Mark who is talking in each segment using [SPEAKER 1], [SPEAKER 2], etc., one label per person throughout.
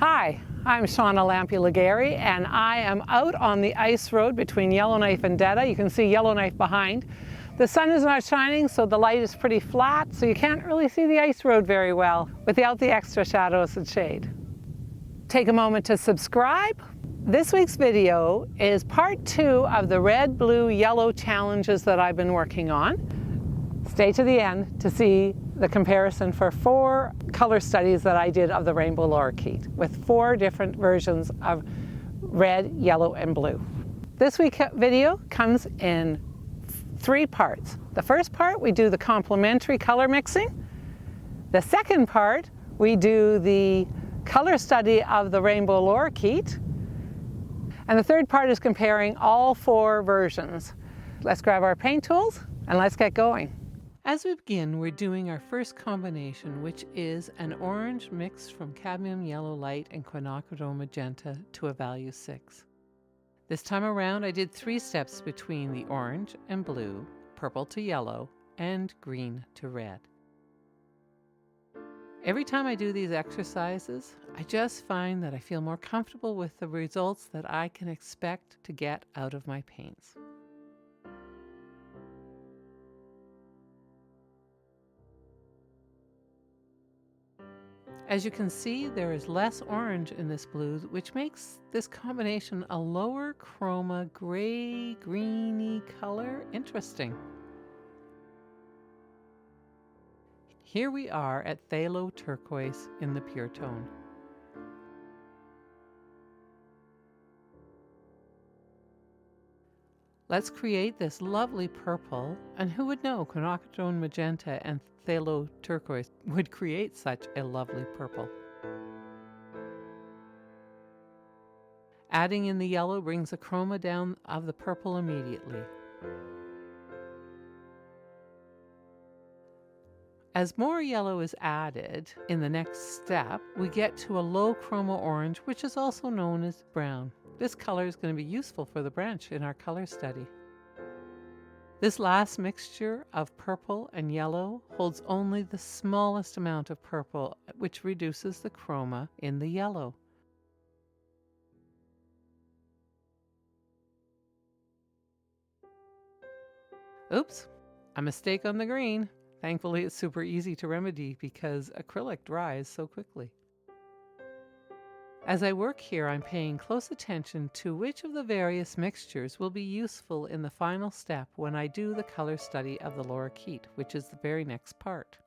[SPEAKER 1] Hi, I'm Shauna Lampi-Legaree, and I am out on the ice road between Yellowknife and Detta. You can see Yellowknife behind. The sun is not shining, so the light is pretty flat, so you can't really see the ice road very well without the extra shadows and shade. Take a moment to subscribe. This week's video is part 2 of the red, blue, yellow challenges that I've been working on. Stay to the end to see the comparison for 4 color studies that I did of the Rainbow Lorikeet with 4 different versions of red, yellow, and blue. This week's video comes in 3 parts. The first part, we do the complementary color mixing. The second part, we do the color study of the Rainbow Lorikeet. And the third part is comparing all 4 versions. Let's grab our paint tools and let's get going. As we begin, we're doing our first combination, which is an orange mixed from cadmium yellow light and quinacridone magenta to a value 6. This time around, I did 3 steps between the orange and blue, purple to yellow, and green to red. Every time I do these exercises, I just find that I feel more comfortable with the results that I can expect to get out of my paints. As you can see, there is less orange in this blue, which makes this combination a lower chroma gray-greeny color interesting. Here we are at phthalo turquoise in the pure tone. Let's create this lovely purple, and who would know quinacridone magenta and phthalo turquoise would create such a lovely purple. Adding in the yellow brings the chroma down of the purple immediately. As more yellow is added in the next step, we get to a low chroma orange, which is also known as brown. This color is going to be useful for the branch in our color study. This last mixture of purple and yellow holds only the smallest amount of purple, which reduces the chroma in the yellow. Oops, a mistake on the green. Thankfully, it's super easy to remedy because acrylic dries so quickly. As I work here, I'm paying close attention to which of the various mixtures will be useful in the final step when I do the color study of the Lorikeet, which is the very next part.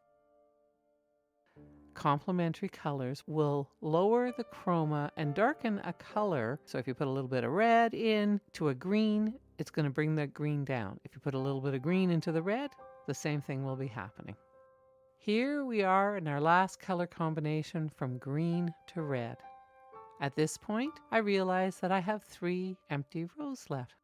[SPEAKER 1] Complementary colors will lower the chroma and darken a color. So if you put a little bit of red in to a green, it's going to bring the green down. If you put a little bit of green into the red, the same thing will be happening. Here we are in our last color combination from green to red. At this point, I realize that I have 3 empty rows left.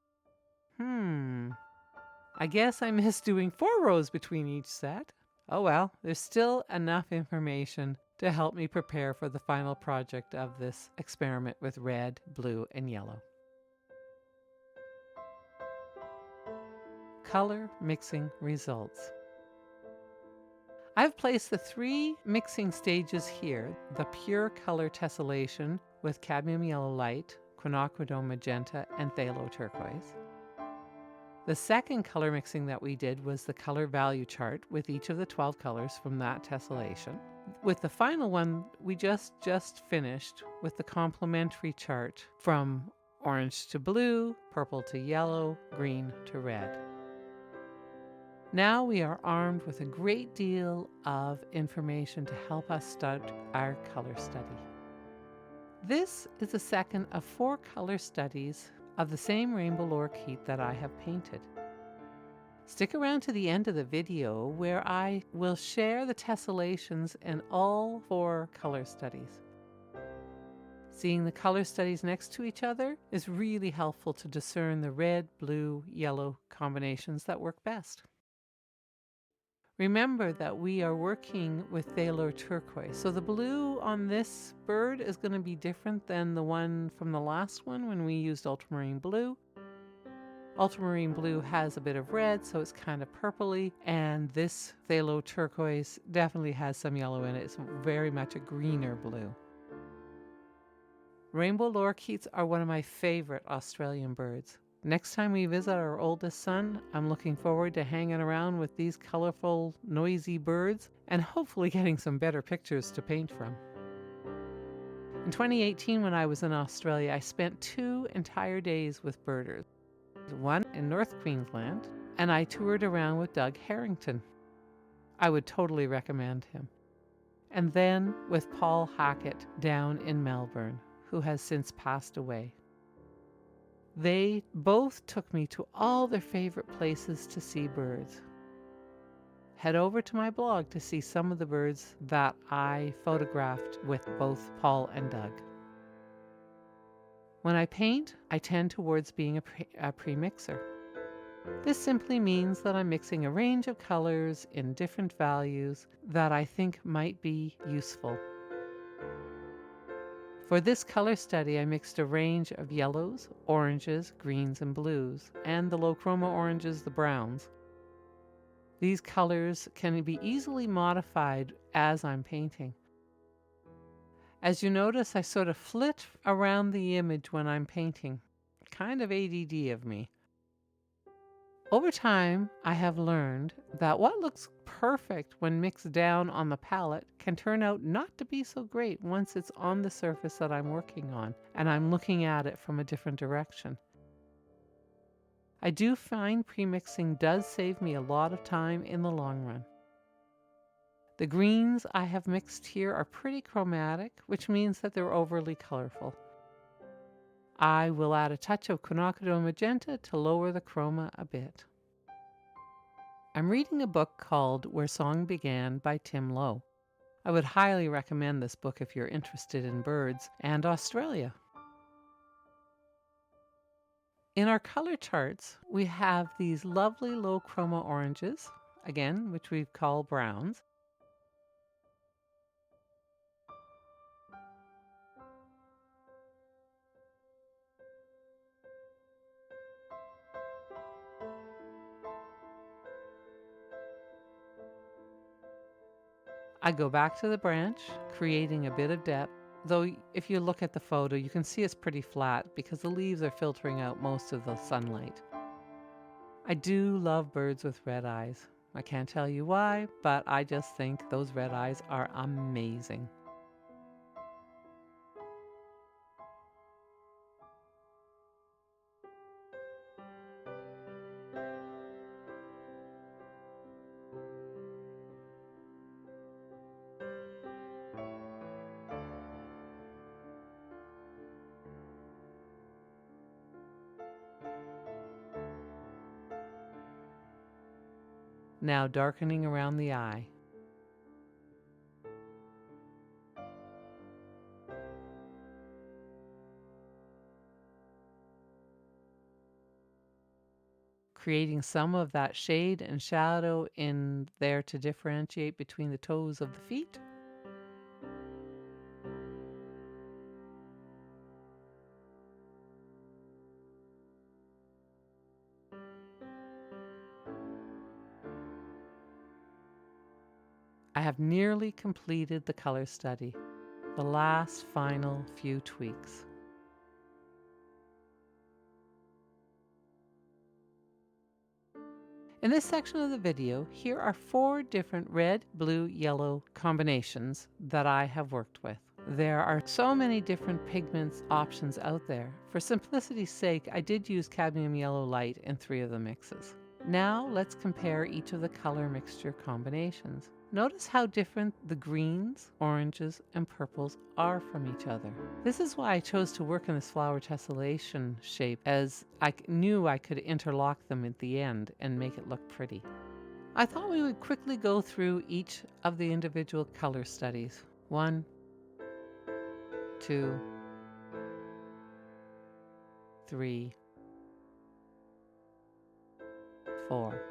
[SPEAKER 1] I guess I missed doing 4 rows between each set. Oh well, there's still enough information to help me prepare for the final project of this experiment with red, blue, and yellow. Color mixing results. I've placed the 3 mixing stages here, the pure color tessellation with cadmium yellow light, quinacridone magenta, and phthalo turquoise. The second color mixing that we did was the color value chart with each of the 12 colors from that tessellation. With the final one, we just finished with the complementary chart from orange to blue, purple to yellow, green to red. Now we are armed with a great deal of information to help us start our color study. This is the second of 4 color studies of the same Rainbow Lorikeet that I have painted. Stick around to the end of the video where I will share the tessellations in all 4 color studies. Seeing the color studies next to each other is really helpful to discern the red, blue, yellow combinations that work best. Remember that we are working with phthalo turquoise, so the blue on this bird is going to be different than the one from the last one when we used ultramarine blue. Ultramarine blue has a bit of red, so it's kind of purpley, and this phthalo turquoise definitely has some yellow in it. It's very much a greener blue. Rainbow lorikeets are one of my favorite Australian birds. Next time we visit our oldest son, I'm looking forward to hanging around with these colorful, noisy birds and hopefully getting some better pictures to paint from. In 2018, when I was in Australia, I spent 2 entire days with birders. One in North Queensland, and I toured around with Doug Harrington. I would totally recommend him. And then with Paul Hackett down in Melbourne, who has since passed away. They both took me to all their favorite places to see birds. Head over to my blog to see some of the birds that I photographed with both Paul and Doug. When I paint, I tend towards being a pre-mixer. This simply means that I'm mixing a range of colors in different values that I think might be useful. For this color study, I mixed a range of yellows, oranges, greens, and blues, and the low chroma oranges, the browns. These colors can be easily modified as I'm painting. As you notice, I sort of flit around the image when I'm painting. Kind of ADD of me. Over time, I have learned that what looks perfect when mixed down on the palette can turn out not to be so great once it's on the surface that I'm working on and I'm looking at it from a different direction. I do find pre-mixing does save me a lot of time in the long run. The greens I have mixed here are pretty chromatic, which means that they're overly colorful. I will add a touch of quinacridone magenta to lower the chroma a bit. I'm reading a book called Where Song Began by Tim Lowe. I would highly recommend this book if you're interested in birds and Australia. In our color charts, we have these lovely low chroma oranges, again, which we call browns. I go back to the branch, creating a bit of depth, though if you look at the photo, you can see it's pretty flat because the leaves are filtering out most of the sunlight. I do love birds with red eyes. I can't tell you why, but I just think those red eyes are amazing. Now darkening around the eye. Creating some of that shade and shadow in there to differentiate between the toes of the feet. I have nearly completed the color study, the last final few tweaks. In this section of the video, here are 4 different red, blue, yellow combinations that I have worked with. There are so many different pigments options out there. For simplicity's sake, I did use cadmium yellow light in 3 of the mixes. Now let's compare each of the color mixture combinations. Notice how different the greens, oranges, and purples are from each other. This is why I chose to work in this flower tessellation shape, as I knew I could interlock them at the end and make it look pretty. I thought we would quickly go through each of the individual color studies. 1, 2, 3, 4.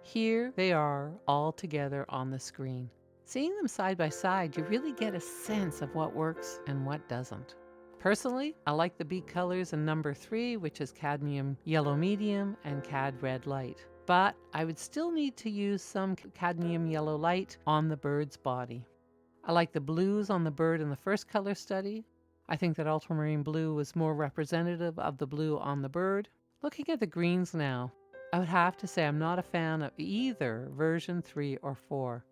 [SPEAKER 1] Here they are all together on the screen. Seeing them side by side, you really get a sense of what works and what doesn't. Personally, I like the beat colors in number 3, which is cadmium yellow medium and cad red light. But I would still need to use some cadmium yellow light on the bird's body. I like the blues on the bird in the first color study. I think that ultramarine blue was more representative of the blue on the bird. Looking at the greens now, I would have to say I'm not a fan of either version 3 or 4.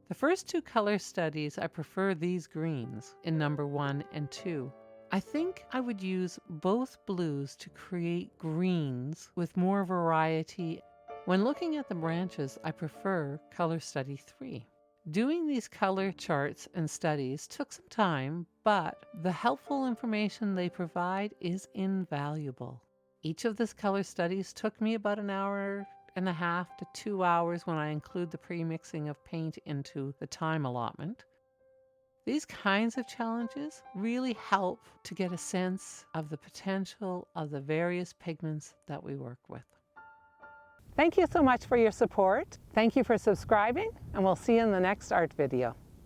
[SPEAKER 1] The first 2 color studies, I prefer these greens in number 1 and 2. I think I would use both blues to create greens with more variety. When looking at the branches, I prefer color study 3. Doing these color charts and studies took some time, but the helpful information they provide is invaluable. Each of these color studies took me about 1.5 hours to 2 hours when I include the pre-mixing of paint into the time allotment. These kinds of challenges really help to get a sense of the potential of the various pigments that we work with. Thank you so much for your support. Thank you for subscribing, and we'll see you in the next art video.